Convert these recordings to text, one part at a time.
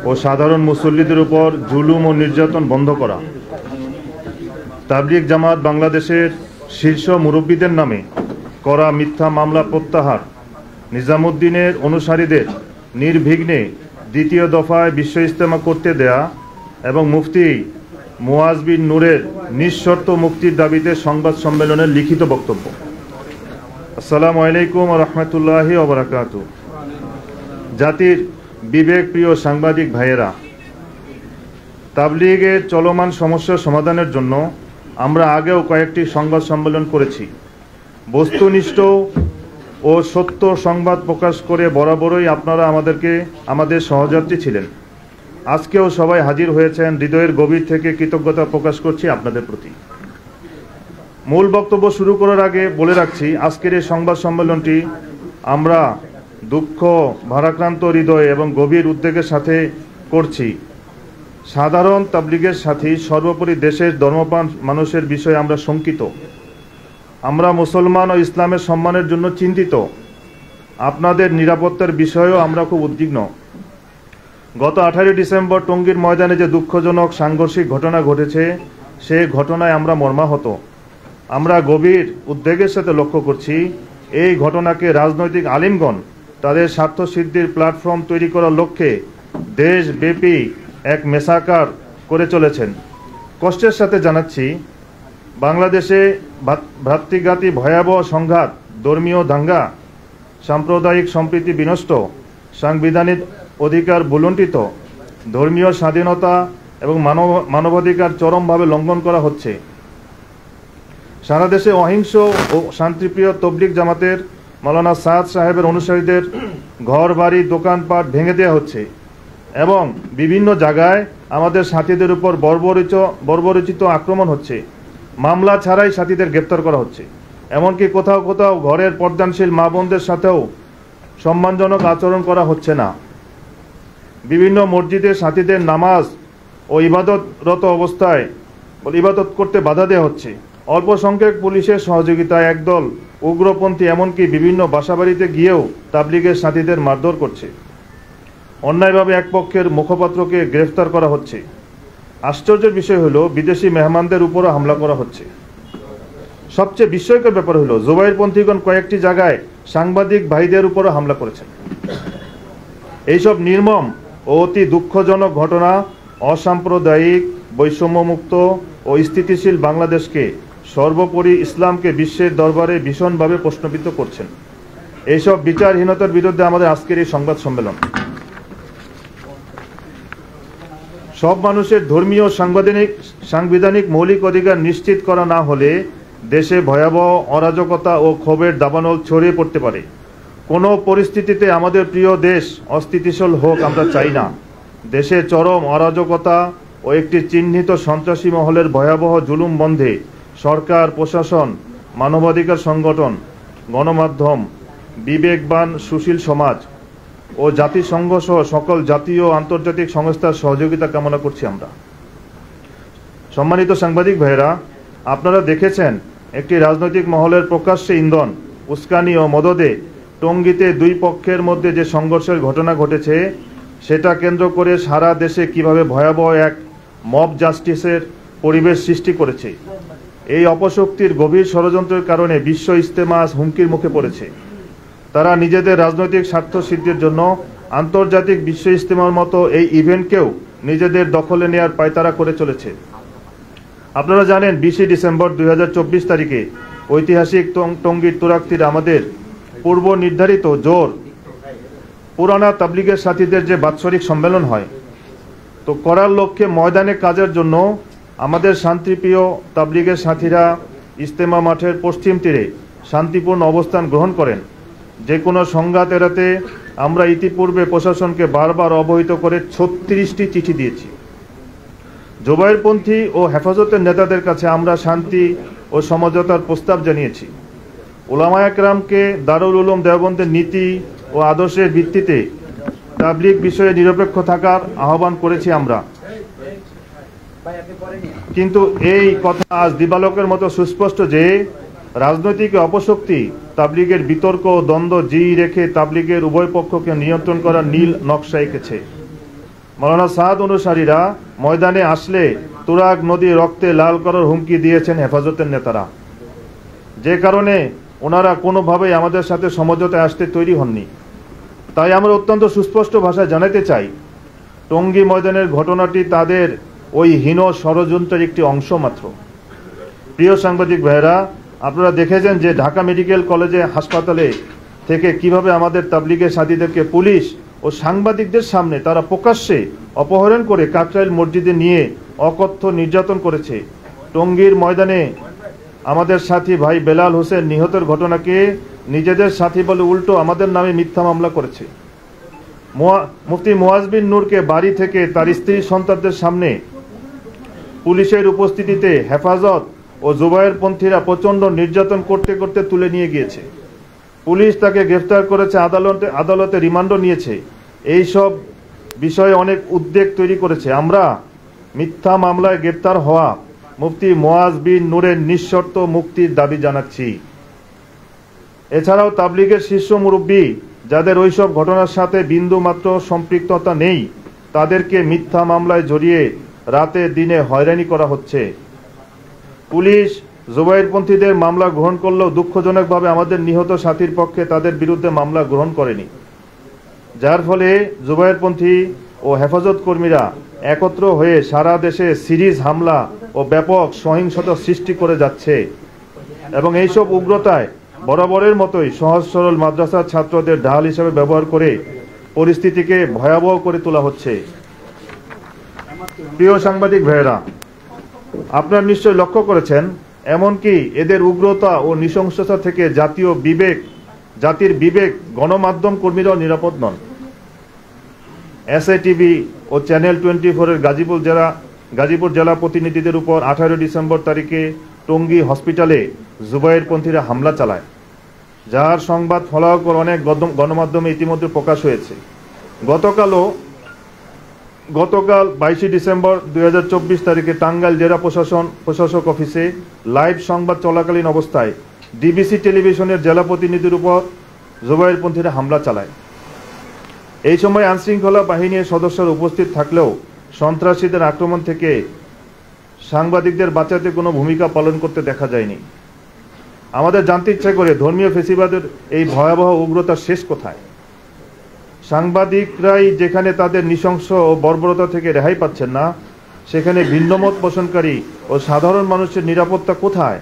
ও সাধারণ মুসল্লিদের উপর জুলুম ও নির্যাতন বন্ধ করা, তাবলিগ জামাত বাংলাদেশের শীর্ষ মুরব্বীদের নামে করা মিথ্যা মামলা প্রত্যাহার, নিজামুদ্দিনের অনুসারীদের নির্বিঘ্নে দ্বিতীয় দফায় বিশ্ব ইজতেমা করতে দেয়া এবং মুফতি মুয়াজ বিন নূরের নিঃশর্ত মুক্তির দাবিতে সংবাদ সম্মেলনের লিখিত বক্তব্য। আসসালামু আলাইকুম ওয়া রাহমাতুল্লাহি ওয়া বারাকাতুহু। জাতির বিবেক প্রিয় সাংবাদিক ভাইয়েরা, তাবলিগের চলমান সমস্যার সমাধানের জন্য আমরা আগেও কয়েকটি সংবাদ সম্মেলন করেছি। বস্তুনিষ্ঠ ও সত্য সংবাদ প্রকাশ করে বরাবরই আপনারা আমাদের সহযাত্রী ছিলেন। আজকেও সবাই হাজির হয়েছেন। হৃদয়ের গভীর থেকে কৃতজ্ঞতা প্রকাশ করছি আপনাদের প্রতি। মূল বক্তব্য শুরু করার আগে বলে রাখছি, আজকের এই সংবাদ সম্মেলনটি আমরা দুঃখ, ভারাক্রান্ত হৃদয় এবং গভীর উদ্বেগের সাথে করছি। সাধারণ তাবলিগের সাথে সর্বোপরি দেশের ধর্মপ্রাণ মানুষের বিষয়ে আমরা শঙ্কিত। আমরা মুসলমান ও ইসলামের সম্মানের জন্য চিন্তিত। আপনাদের নিরাপত্তার বিষয়েও আমরা খুব উদ্বিগ্ন। গত 18 ডিসেম্বর টঙ্গীর ময়দানে যে দুঃখজনক সাংঘর্ষিক ঘটনা ঘটেছে, সে ঘটনায় আমরা মর্মাহত। আমরা গভীর উদ্বেগের সাথে লক্ষ্য করছি, এই ঘটনাকে রাজনৈতিক আলিমগণ তাদের স্বার্থ সিদ্ধির প্ল্যাটফর্ম তৈরি করার লক্ষ্যে দেশব্যাপী এক মেসাকার করে চলেছেন। কষ্টের সাথে জানাচ্ছি, বাংলাদেশে ভ্রাতৃঘাতী ভয়াবহ সংঘাত, ধর্মীয় দাঙ্গা, সাম্প্রদায়িক সম্প্রীতি বিনষ্ট, সাংবিধানিক অধিকার ভুলুণ্ঠিত, ধর্মীয় স্বাধীনতা এবং মানবাধিকার চরমভাবে লঙ্ঘন করা হচ্ছে। সারা দেশে অহিংস ও শান্তিপ্রিয় তবলিগ জামাতের মাওলানা সাদ সাহেবের অনুসারীদের ঘর বাড়ি দোকানপাট ভেঙে দেওয়া হচ্ছে এবং বিভিন্ন জায়গায় আমাদের সাথীদের উপর বর্বরোচিত আক্রমণ হচ্ছে। মামলা ছাড়াই সাথীদের গ্রেপ্তার করা হচ্ছে। এমনকি কোথাও কোথাও ঘরের পর্দানশীল মা বোনদের সাথেও সম্মানজনক আচরণ করা হচ্ছে না। বিভিন্ন মসজিদে সাথীদের নামাজ ও ইবাদতরত অবস্থায় ইবাদত করতে বাধা দেওয়া হচ্ছে। অল্প সংখ্যক পুলিশের সহযোগিতায় একদল উগ্রপন্থী এমনকি বিভিন্ন বাসাবাড়িতে গিয়েও তাবলিগের সাথীদের মারধর করছে। অন্যায়ভাবে এক পক্ষের মুখপাত্রকে গ্রেফতার করা হচ্ছে। আশ্চর্যের বিষয় হলো, বিদেশি মেহমানদের উপরও হামলা করা হচ্ছে। সবচেয়ে বিস্ময়কর ব্যাপার হলো, জুবাইরপন্থীগণ কয়েকটি জায়গায় সাংবাদিক ভাইদের উপরও হামলা করেছেন। এইসব নির্মম ও অতি দুঃখজনক ঘটনা অসাম্প্রদায়িক, বৈষম্যমুক্ত ও স্থিতিশীল বাংলাদেশকে, সর্বোপরি ইসলামকে বিশ্বের দরবারে ভীষণভাবে প্রশ্নবিদ্ধ করছেন। এইসব বিচারহীনতার বিরুদ্ধে আমাদের আজকের এই সংবাদ সম্মেলন। সব মানুষের ধর্মীয় সাংবিধানিক মৌলিক অধিকার নিশ্চিত করা না হলে দেশে ভয়াবহ অরাজকতা ও ক্ষোভের দাবানল ছড়িয়ে পড়তে পারে। কোনো পরিস্থিতিতে আমাদের প্রিয় দেশ অস্থিতিশীল হোক আমরা চাই না। দেশে চরম অরাজকতা ও একটি চিহ্নিত সন্ত্রাসী মহলের ভয়াবহ জুলুম বন্ধে সরকার, প্রশাসন, মানবাধিকার সংগঠন, গণমাধ্যম, বিবেকবান সুশীল সমাজ ও জাতিসংঘ সহ সকল জাতীয় ও আন্তর্জাতিক সংস্থার সহযোগিতা কামনা করছি আমরা। সম্মানিত সাংবাদিক ভাইয়েরা, আপনারা দেখেছেন একটি রাজনৈতিক মহলের প্রকাশ্যে ইন্ধন, উস্কানি ও মদদে টঙ্গীতে দুই পক্ষের মধ্যে যে সংঘর্ষের ঘটনা ঘটেছে, সেটা কেন্দ্র করে সারা দেশে কিভাবে ভয়াবহ এক মব জাস্টিসের পরিবেশ সৃষ্টি করেছে। এই অপশক্তির গভীর ষড়যন্ত্রের কারণে বিশ্ব ইজতেমা হুমকির মুখে পড়েছে। তারা নিজেদের রাজনৈতিক স্বার্থ সিদ্ধির জন্য আন্তর্জাতিক বিশ্ব ইজতেমার মতো এই ইভেন্টকেও নিজেদের দখলে নেয়ার পায়তারা করে চলেছে। আপনারা জানেন, 20 ডিসেম্বর 2024 তারিখে ঐতিহাসিক টঙ্গীর তুরাগতীরে আমাদের পূর্ব নির্ধারিত জোর পুরানা তাবলিগের সাথীদের যে বাৎসরিক সম্মেলন হয়, তো করার লক্ষ্যে ময়দানে কাজের জন্য আমাদের শান্তিপ্রিয় তাবলিগের সাথীরা ইজতেমা মাঠের পশ্চিম তীরে শান্তিপূর্ণ অবস্থান গ্রহণ করেন। যে কোনো সংঘাত এড়াতে আমরা ইতিপূর্বে প্রশাসনকে বারবার অবহিত করে 36টি চিঠি দিয়েছি। জুবাইরপন্থী ও হেফাজতের নেতাদের কাছে আমরা শান্তি ও সমঝোতার প্রস্তাব জানিয়েছি। উলামায়ে কেরামকে দারুল উলুম দেওবন্দের নীতি ও আদর্শের ভিত্তিতে তাবলিগ বিষয়ে নিরপেক্ষ থাকার আহ্বান করেছি আমরা। কিন্তু এই কথা আজ দিবালোকের মতো সুস্পষ্ট যে রাজনৈতিক অপশক্তি তাবলিগের বিতর্ক ও দ্বন্দ্ব জিই রেখে তাবলিগের উভয় পক্ষকে নিয়ন্ত্রণ করার নীল নকশা এঁকেছে। মাওলানা সাদ অনুসারীরা ময়দানে আসলে তুরাগ নদী রক্তে লাল করার হুমকি দিয়েছেন হেফাজতের নেতারা, যে কারণে ওনারা কোনোভাবেই আমাদের সাথে সমঝোতায় আসতে তৈরি হননি। তাই আমরা অত্যন্ত সুস্পষ্ট ভাষায় জানাতে চাই, টঙ্গী ময়দানের ঘটনাটি তাদের ওই হীন ষড়যন্ত্রের একটি অংশ মাত্র। প্রিয় সাংবাদিক ভাইয়েরা, আপনারা দেখেছেন যে ঢাকা মেডিকেল কলেজে হাসপাতালে থেকে কিভাবে আমাদের তাবলিগের সাথীদেরকে পুলিশ ও সাংবাদিকদের সামনে তারা প্রকাশ্যে অপহরণ করে কাকরাইল মসজিদে নিয়ে অকথ্য নির্যাতন করেছে। টঙ্গীর ময়দানে আমাদের সাথী ভাই বেলাল হোসেন নিহতের ঘটনাকে নিজেদের সাথী বলে উল্টো আমাদের নামে মিথ্যা মামলা করেছে। মুফতি মুয়াজ বিন নূরকে বাড়ি থেকে তার স্ত্রী সন্তানদের সামনে পুলিশের উপস্থিতিতে হেফাজত ও জুবায়েরপন্থীরা প্রচণ্ড নির্যাতন করতে করতে তুলে নিয়ে গিয়েছে। পুলিশ তাকে গ্রেফতার করেছে, আদালতে রিমান্ডও নিয়েছে। এই সব বিষয়ে অনেক উদ্বেগ তৈরি করেছে। আমরা মিথ্যা মামলায় গ্রেফতার হওয়া মুফতি মুয়াজ বিন নূরের নিঃশর্ত মুক্তির দাবি জানাচ্ছি। এছাড়াও তাবলিগের শীর্ষ মুরব্বী যাদের ওইসব ঘটনার সাথে বিন্দুমাত্র সম্পৃক্ততা নেই, তাদেরকে মিথ্যা মামলায় জড়িয়ে রাতে দিনে হয়রানি করা হচ্ছে। পুলিশ জুবায়েরপন্থীদের মামলা গ্রহণ করলেও দুঃখজনকভাবে আমাদের নিহত সাথীর পক্ষে তাদের বিরুদ্ধে মামলা গ্রহণ করেনি, যার ফলে জুবায়েরপন্থী ও হেফাজত কর্মীরা একত্র হয়ে সারা দেশে সিরিজ হামলা ও ব্যাপক সহিংসতা সৃষ্টি করে যাচ্ছে এবং এইসব উগ্রতায় বরাবরের মতোই সহজ সরল মাদ্রাসার ছাত্রদের ঢাল হিসেবে ব্যবহার করে পরিস্থিতিকে ভয়াবহ করে তোলা হচ্ছে। প্রিয় সাংবাদিক ভাইয়েরা, আপনারা নিশ্চয়ই লক্ষ্য করেছেন, এমনকি এদের উগ্রতা ও নৃশংসতা থেকে জাতির বিবেক গণমাধ্যম কর্মীরাও নিরাপদ নন। এসএটিভি ও চ্যানেল 24-এর গাজীপুর জেলা প্রতিনিধিদের উপর 18 ডিসেম্বর তারিখে টঙ্গী হসপিটালে জুবায়েরপন্থীরা হামলা চালায়, যার সংবাদ ফলাকর অনেক গণমাধ্যমে ইতিমধ্যে প্রকাশ হয়েছে। গতকাল 22 ডিসেম্বর 2024 তারিখে টাঙ্গাইল জেলা প্রশাসক অফিসে লাইভ সংবাদ চলাকালীন অবস্থায় ডিবিসি টেলিভিশনের জেলা প্রতিনিধির উপর জুবায়েরপন্থীরা হামলা চালায়। এই সময় আইনশৃঙ্খলা বাহিনীর সদস্যরা উপস্থিত থাকলেও সন্ত্রাসীদের আক্রমণ থেকে সাংবাদিকদের বাঁচাতে কোনো ভূমিকা পালন করতে দেখা যায়নি। আমাদের জানতে ইচ্ছা করে, ধর্মীয় ফেসিবাদের এই ভয়াবহ উগ্রতার শেষ কোথায়? সাংবাদিকরাই যেখানে তাদের নৃশংস ও বর্বরতা থেকে রেহাই পাচ্ছেন না, সেখানে ভিন্নমত পোষণকারী ও সাধারণ মানুষের নিরাপত্তা কোথায়?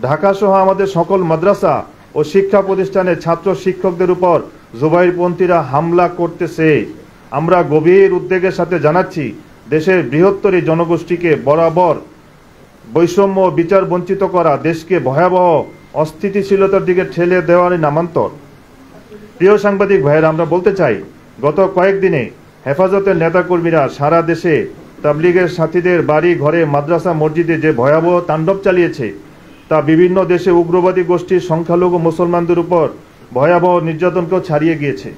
ঢাকা সহ আমাদের সকল মাদ্রাসা ও শিক্ষা প্রতিষ্ঠানের ছাত্র শিক্ষকদের উপর জুবায়েরপন্থীরা হামলা করতেছে। আমরা গভীর উদ্বেগের সাথে জানাচ্ছি, দেশের বৃহত্তর এই জনগোষ্ঠীকে বরাবর বৈষম্য বিচার বঞ্চিত করা দেশকে ভয়াবহ অস্থিতিশীলতার দিকে ঠেলে দেওয়ার নামান্তর। প্রিয় সাংবাদিক ভাইয়েরা, আমরা বলতে চাই, গত কয়েকদিনে হেফাজতের নেতাকর্মীরা সারা দেশে তাবলিগের সাথীদের বাড়ি ঘরে মাদ্রাসা মসজিদে যে ভয়াবহ তাণ্ডব চালিয়েছে, তা বিভিন্ন দেশে উগ্রবাদী গোষ্ঠীর সংখ্যালঘু মুসলমানদের উপর ভয়াবহ নির্যাতনকেও ছাড়িয়ে গিয়েছে।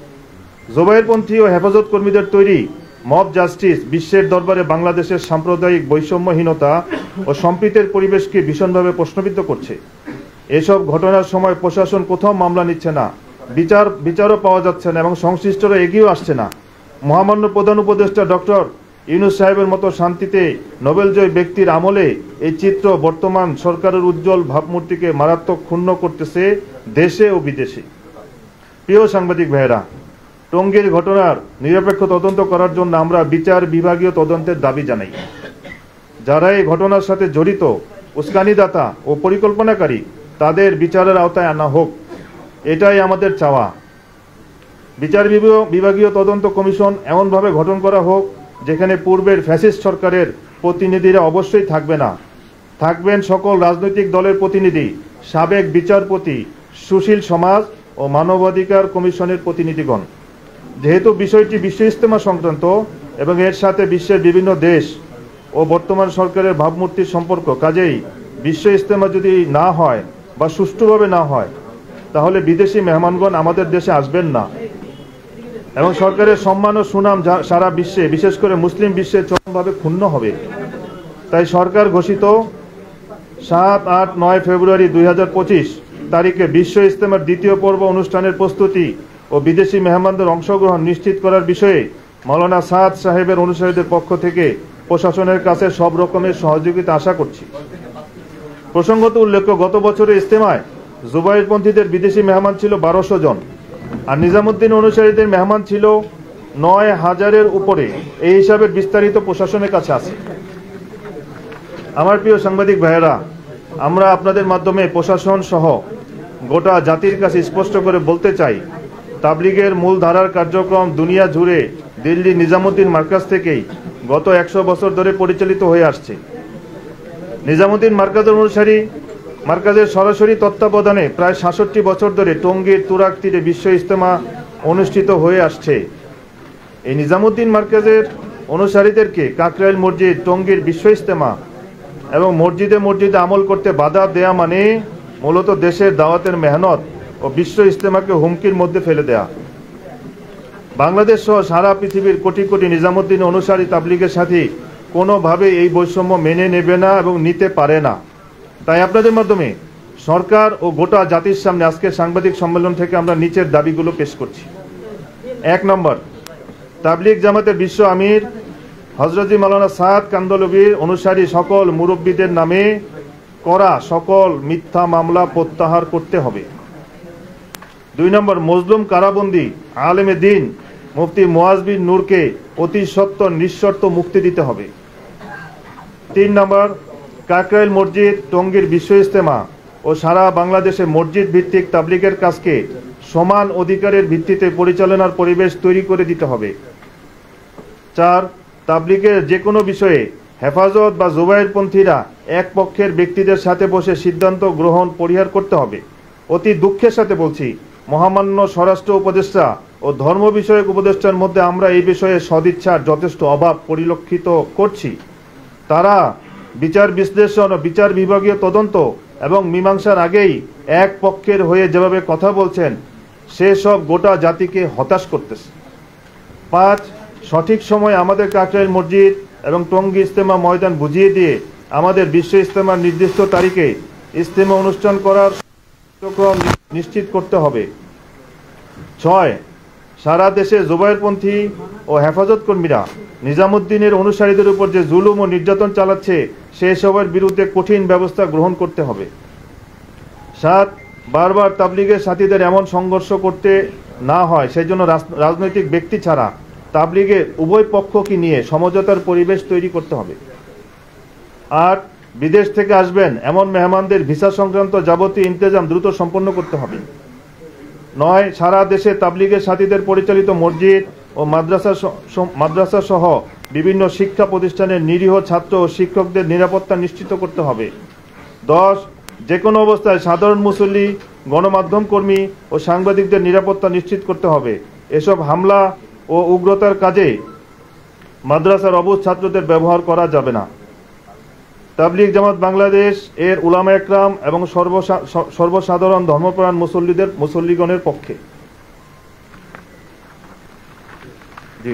জুবায়েরপন্থী ও হেফাজত কর্মীদের তৈরি মব জাস্টিস বিশ্বের দরবারে বাংলাদেশের সাম্প্রদায়িক বৈষম্যহীনতা ও সম্প্রীতির পরিবেশকে ভীষণভাবে প্রশ্নবিদ্ধ করছে। এসব ঘটনার সময় প্রশাসন কোথাও মামলা নিচ্ছে না, বিচারও পাওয়া যাচ্ছে না এবং সংশ্লিষ্টরা এগিয়েও আসছে না। মহামান্য প্রধান উপদেষ্টা ডক্টর ইউনূস সাহেবের মতো শান্তিতে নোবেলজয়ী ব্যক্তির আমলে এই চিত্র বর্তমান সরকারের উজ্জ্বল ভাবমূর্তিকে মারাত্মক ক্ষুণ্ণ করতেছে দেশে ও বিদেশে। প্রিয় সাংবাদিক ভাইয়েরা, টঙ্গীর ঘটনার নিরপেক্ষ তদন্ত করার জন্য আমরা বিচার বিভাগীয় তদন্তের দাবি জানাই। যারা এই ঘটনার সাথে জড়িত, উস্কানিদাতা ও পরিকল্পনাকারী, তাদের বিচারের আওতায় আনা হোক, এটাই আমাদের চাওয়া। বিচার বিভাগীয় তদন্ত কমিশন এমনভাবে গঠন করা হোক যেখানে পূর্বের ফ্যাসিস্ট সরকারের প্রতিনিধিরা অবশ্যই থাকবে না, থাকবেন সকল রাজনৈতিক দলের প্রতিনিধি, সাবেক বিচারপতি, সুশীল সমাজ ও মানবাধিকার কমিশনের প্রতিনিধিগণ। যেহেতু বিষয়টি বিশ্ব ইজতেমা সংক্রান্ত এবং এর সাথে বিশ্বের বিভিন্ন দেশ ও বর্তমান সরকারের ভাবমূর্তির সম্পর্ক, কাজেই বিশ্ব ইজতেমা যদি না হয় বা সুষ্ঠুভাবে না হয়, তাহলে বিদেশি মেহমানগণ আমাদের দেশে আসবেন না এবং সরকারের সম্মান ও সুনাম সারা বিশ্বে, বিশেষ করে মুসলিম বিশ্বে চরমভাবে ক্ষুণ্ণ হবে। তাই সরকার ঘোষিত 7-8-9 ফেব্রুয়ারি 2025 তারিখে বিশ্ব ইজতেমার দ্বিতীয় পর্ব অনুষ্ঠানের প্রস্তুতি ও বিদেশি মেহমানদের অংশগ্রহণ নিশ্চিত করার বিষয়ে মাওলানা সাদ সাহেবের অনুসারীদের পক্ষ থেকে প্রশাসনের কাছে সব রকমের সহযোগিতা আশা করছি। প্রসঙ্গত উল্লেখ্য, গত বছরের ইজতেমায় জুবাইরপন্থীদের বিদেশি মেহমান ছিল 1200 জন, আর নিজামুদ্দিন অনুসারীদের মেহমান ছিল 9000-এর উপরে। এই হিসাবের বিস্তারিত প্রশাসনের কাছে আছে। আমার প্রিয় সাংবাদিক ভাইয়েরা, আমরা আপনাদের মাধ্যমে প্রশাসন সহ গোটা জাতির কাছে স্পষ্ট করে বলতে চাই, তাবলিগের মূল ধারার কার্যক্রম দুনিয়া জুড়ে দিল্লি নিজামুদ্দিন মার্কাজ থেকেই গত 100 বছর ধরে পরিচালিত হয়ে আসছে। নিজামুদ্দিন মার্কাজের সরাসরি তত্ত্বাবধানে প্রায় 66 বছর ধরে টঙ্গীর তুরাগ তীরে বিশ্ব ইজতেমা অনুষ্ঠিত হয়ে আসছে। এই নিজামুদ্দিন মার্কাজের অনুসারীদেরকে কাকরাইল মসজিদ, টঙ্গীর বিশ্ব ইজতেমা এবং মসজিদে মসজিদে আমল করতে বাধা দেয়া মানে মূলত দেশের দাওয়াতের মেহনত ও বিশ্ব ইজতেমাকে হুমকির মধ্যে ফেলে দেয়া। বাংলাদেশ সহ সারা পৃথিবীর কোটি কোটি নিজামুদ্দিন অনুসারী তাবলিগের সাথে কোনোভাবে এই বৈষম্য মেনে নেবে না এবং নিতে পারে না। তাই আপনাদের মাধ্যমে সরকার ও গোটা জাতির সামনে আজকের সাংবাদিক সম্মেলন থেকে আমরা নিচের দাবিগুলো পেশ করছি। 1 নম্বর, তাবলিগ জামাতের বিশ্ব আমির হযরত মাওলানা সাদ কান্দলবির অনুসারী সকল মুরব্বীদের নামে করা সকল মিথ্যা মামলা প্রত্যাহার করতে হবে। 2 নম্বর, মজলুম কারাবন্দী আলেমে দ্বীন মুফতি মুয়াজ বিন নূরকে অতি সত্বর নিঃশর্ত মুক্তি দিতে হবে। 3 নম্বর, কাকরাইল মসজিদ, টঙ্গীর বিশ্ব ইজতেমা ও সারা বাংলাদেশে মসজিদ ভিত্তিক তাবলিগের কাজকে সমান অধিকারের ভিত্তিতে পরিচালনার পরিবেশ তৈরি করে দিতে হবে। 4, তাবলিগের যে কোনো বিষয়ে হেফাজত বা জুবাইরপন্থীরা এক পক্ষের ব্যক্তিদের সাথে বসে সিদ্ধান্ত গ্রহণ পরিহার করতে হবে। অতি দুঃখের সাথে বলছি, মহামান্য স্বরাষ্ট্র উপদেষ্টা ও ধর্ম বিষয়ক উপদেষ্টার মধ্যে আমরা এই বিষয়ে সদিচ্ছার যথেষ্ট অভাব পরিলক্ষিত করছি। তারা বিচার বিশ্লেষণ ও বিচার বিভাগীয় তদন্ত এবং মীমাংসার আগেই এক পক্ষের হয়ে যেভাবে কথা বলছেন, সেসব গোটা জাতিকে হতাশ করতেছে। 5, সঠিক সময় আমাদের কাকরাইল মসজিদ এবং টঙ্গী ইজতেমা ময়দান বুঝিয়ে দিয়ে আমাদের বিশ্ব ইজতেমার নির্দিষ্ট তারিখে ইজতেমা অনুষ্ঠান করার কার্যক্রম নিশ্চিত করতে হবে। 6, সারা দেশে জুবাইরপন্থী ও হেফাজত কর্মীরা নিজামুদ্দিনের অনুসারীদের উপর যে জুলুম ও নির্যাতন চালাচ্ছে, সেসবের বিরুদ্ধে কঠিন ব্যবস্থা গ্রহণ করতে হবে। 7, বারবার তাবলিগের সাথীদের এমন সংঘর্ষ করতে না হয় সেই জন্য রাজনৈতিক ব্যক্তি ছাড়া তাবলিগের উভয় পক্ষকে নিয়ে সমঝোতার পরিবেশ তৈরি করতে হবে। 8, বিদেশ থেকে আসবেন এমন মেহমানদের ভিসা সংক্রান্ত যাবতীয় ইন্তেজাম দ্রুত সম্পন্ন করতে হবে। 9, সারা দেশে তাবলিগের সাথীদের পরিচালিত মসজিদ ও মাদ্রাসা সহ বিভিন্ন শিক্ষা প্রতিষ্ঠানের নিরীহ ছাত্র ও শিক্ষকদের নিরাপত্তা নিশ্চিত করতে হবে। 10, যে কোনো অবস্থায় সাধারণ মুসল্লি, গণমাধ্যম কর্মী ও সাংবাদিকদের নিরাপত্তা নিশ্চিত করতে হবে। এসব হামলা ও উগ্রতার কাজে মাদ্রাসার অবুঝ ছাত্রদের ব্যবহার করা যাবে না। তাবলিগ জামাত বাংলাদেশ এর উলামা একরাম এবং সর্বসাধারণ ধর্মপ্রাণ মুসল্লিগণের পক্ষে। জি।